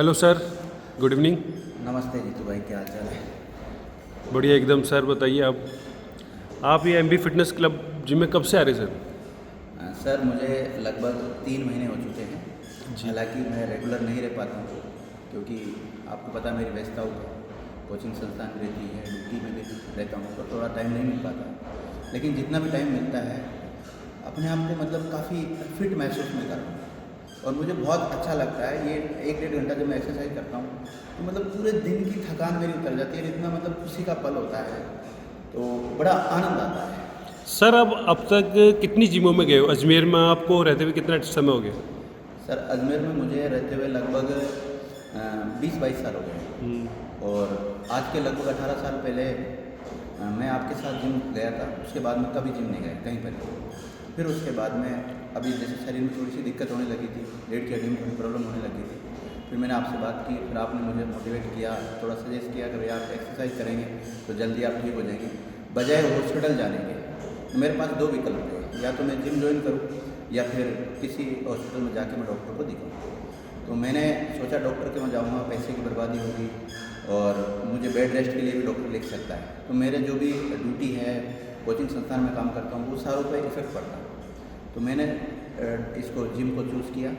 Hello sir, good evening. नमस्ते जीतू भाई, क्या हाल चाल है? बढ़िया एकदम। सर बताइए, आप ये एमबी फिटनेस क्लब जिम में कब से आ रहे हैं सर? सर मुझे लगभग 3 महीने हो चुके हैं। हालांकि मैं रेगुलर नहीं रह पाता हूँ क्योंकि आपको पता मेरी व्यस्तता कोचिंग संस्थान रहती है, ड्यूटी में भी रहता हूँ तो थोड़ा टाइम नहीं मिल पाता। लेकिन जितना भी टाइम मिलता है अपने आप को मतलब काफ़ी फिट महसूस मैं कर रहा हूँ और मुझे बहुत अच्छा लगता है। ये 1-1.5 घंटा जब मैं एक्सरसाइज करता हूँ तो मतलब पूरे दिन की थकान मेरी उतर जाती है। इतना मतलब खुशी का पल होता है तो बड़ा आनंद आता है। सर अब तक कितनी जिमों में गए हो? अजमेर में आपको रहते हुए कितना समय हो गया? सर अजमेर में मुझे रहते हुए लगभग 20-22 साल हो गए और आज के लगभग 18 साल पहले मैं आपके साथ जिम गया था। उसके बाद मैं कभी जिम नहीं गया कहीं पर। फिर उसके बाद में अभी जैसे शरीर में थोड़ी सी दिक्कत होने लगी थी, रीढ़ की हड्डी में थोड़ी प्रॉब्लम होने लगी थी, फिर मैंने आपसे बात की। फिर आपने मुझे मोटिवेट किया, थोड़ा सजेस्ट किया कि भाई आप एक्सरसाइज करेंगे तो जल्दी आप ठीक हो जाएंगे। बजाय हॉस्पिटल जाने के तो मेरे पास 2 विकल्प थे, या तो मैं जिम ज्वाइन करूँ या फिर किसी हॉस्पिटल में जाके मैं डॉक्टर को दिखाऊँ। तो मैंने सोचा डॉक्टर के वहाँ जाऊँगा, पैसे की बर्बादी होगी और मुझे बेड रेस्ट के लिए भी डॉक्टर लिख सकता है। तो मेरे जो भी ड्यूटी है, कोचिंग संस्थान में काम करता हूँ, वो सारों पर इफेक्ट पड़ता है। तो मैंने इसको जिम को चूज़ किया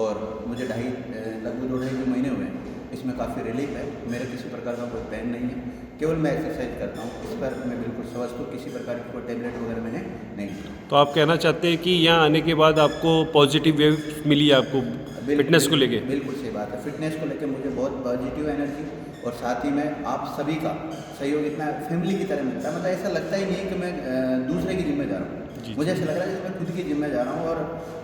और मुझे लगभग 2-2.5 महीने हुए हैं। इसमें काफ़ी रिलीफ है। मेरे किसी प्रकार का कोई पेन नहीं है, केवल मैं एक्सरसाइज करता हूँ। इस पर मैं बिल्कुल स्वस्थ हूँ, किसी प्रकार की कोई टेबलेट वगैरह मैंने नहीं ली। तो आप कहना चाहते हैं कि यहाँ आने के बाद आपको पॉजिटिव वेव मिली है आपको फिटनेस को लेके? बिल्कुल सही बात है। फिटनेस को लेके मुझे बहुत पॉजिटिव एनर्जी और साथ ही में आप सभी का सहयोग इतना फैमिली की तरह मिलता है। मतलब ऐसा लगता ही नहीं है कि मैं दूसरे की जिम में जा रहा हूँ। मुझे ऐसा लग रहा है जैसे मैं खुद की जिम में जा रहा हूँ और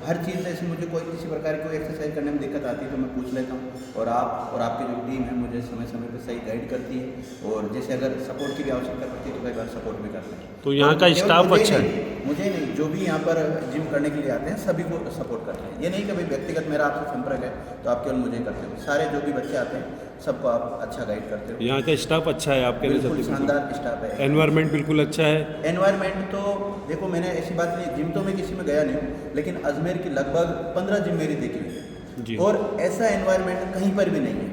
हर चीज़ जैसे मुझे कोई किसी प्रकार की कोई एक्सरसाइज करने में दिक्कत आती है तो मैं पूछ लेता हूँ और आप और आपकी जो टीम है मुझे समय समय पर सही गाइड करती है और जैसे अगर सपोर्ट की भी आवश्यकता पड़ती है तो कई बार सपोर्ट भी करते हैं। तो यहाँ का स्टाफ अच्छा है? मुझे नहीं, जो भी यहाँ पर जिम करने के लिए आते हैं सभी को सपोर्ट करते हैं। ये नहीं कि भाई व्यक्तिगत मेरा आपसे संपर्क है तो आप केवल मुझे करते हो। सारे जो भी बच्चे आते हैं सबको आप अच्छा गाइड करते हो। यहाँ का स्टाफ अच्छा है आपके? बिल्कुल शानदार स्टाफ है। एनवायरनमेंट बिल्कुल अच्छा है। एनवायरनमेंट तो देखो, मैंने ऐसी बात नहीं, जिम तो मैं किसी में गया नहीं हूँ लेकिन अजमेर की लगभग 15 जिम मेरी देखी हुई जी। है और ऐसा एनवायरनमेंट कहीं पर भी नहीं है।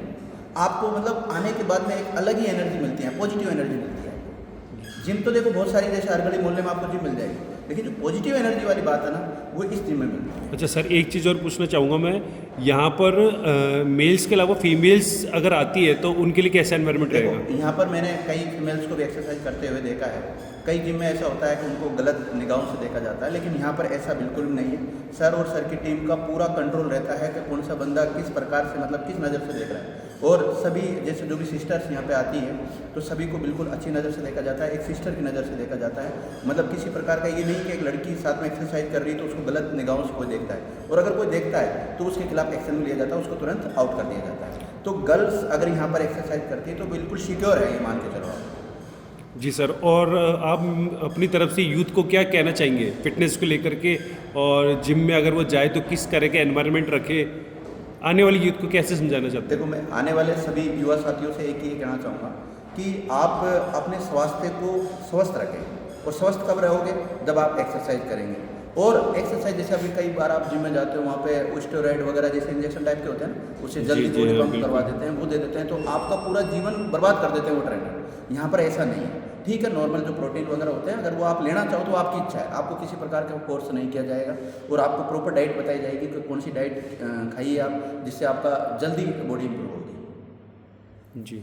आपको मतलब आने के बाद में एक अलग ही एनर्जी मिलती है, पॉजिटिव एनर्जी मिलती है। जिम तो देखो बहुत सारी, जैसे हर गली मोहल्ले में आपको जिम मिल जाएगी, लेकिन जो पॉजिटिव एनर्जी वाली बात है ना वो इस जिम में मिलती है। अच्छा सर, एक चीज़ और पूछना चाहूँगा मैं, यहाँ पर मेल्स के अलावा फीमेल्स अगर आती है तो उनके लिए कैसा एनवायरनमेंट रहेगा? यहाँ पर मैंने कई फीमेल्स को भी एक्सरसाइज करते हुए देखा है। कई जिम में ऐसा होता है कि उनको गलत निगाहों से देखा जाता है, लेकिन यहाँ पर ऐसा बिल्कुल नहीं है। सर और सर की टीम का पूरा कंट्रोल रहता है कि कौन सा बंदा किस प्रकार से, मतलब किस नज़र से देख रहा है। और सभी जैसे जो भी सिस्टर्स यहाँ पे आती हैं तो सभी को बिल्कुल अच्छी नज़र से देखा जाता है, एक सिस्टर की नज़र से देखा जाता है। मतलब किसी प्रकार का ये नहीं कि एक लड़की साथ में एक्सरसाइज कर रही है तो उसको गलत निगाहों से कोई देखता है, और अगर कोई देखता है तो उसके खिलाफ एक्शन लिया जाता है, उसको तुरंत आउट कर दिया जाता है। तो गर्ल्स अगर यहाँ पर एक्सरसाइज करती है तो बिल्कुल सिक्योर है, ये मान के चलो आप। जी सर, और आप अपनी तरफ से यूथ को क्या कहना चाहेंगे फिटनेस को लेकर के, और जिम में अगर वो जाए तो किस तरह के एनवायरनमेंट रखे? आने वाली यूथ को कैसे समझाना चाहते हैं? देखो, मैं आने वाले सभी युवा साथियों से एक ही कहना चाहूँगा कि आप अपने स्वास्थ्य को स्वस्थ रखें। और स्वस्थ कब रहोगे? जब आप एक्सरसाइज करेंगे। और एक्सरसाइज जैसे अभी कई बार आप जिम में जाते हो, वहाँ पे स्टेरॉइड वगैरह जैसे इंजेक्शन टाइप के होते हैं ना, उससे जल्दी जी, बॉडी हाँ, पंप करवा देते हैं, वो दे देते हैं, तो आपका पूरा जीवन बर्बाद कर देते हैं वो ट्रेनर। यहाँ पर ऐसा नहीं है। ठीक है, नॉर्मल जो प्रोटीन वगैरह होते हैं अगर वो आप लेना चाहो तो आपकी इच्छा है, आपको किसी प्रकार का कोर्स नहीं किया जाएगा और आपको प्रॉपर डाइट बताई जाएगी कि कौन सी डाइट खाइए आप, जिससे आपका जल्दी बॉडी इंप्रूव होगी। जी,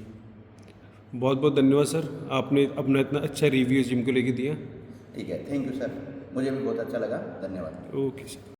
बहुत बहुत धन्यवाद सर, आपने अपना इतना अच्छा रिव्यू जिम को लेके दिया। ठीक है, थैंक यू सर, मुझे भी बहुत अच्छा लगा, धन्यवाद। Okay sir.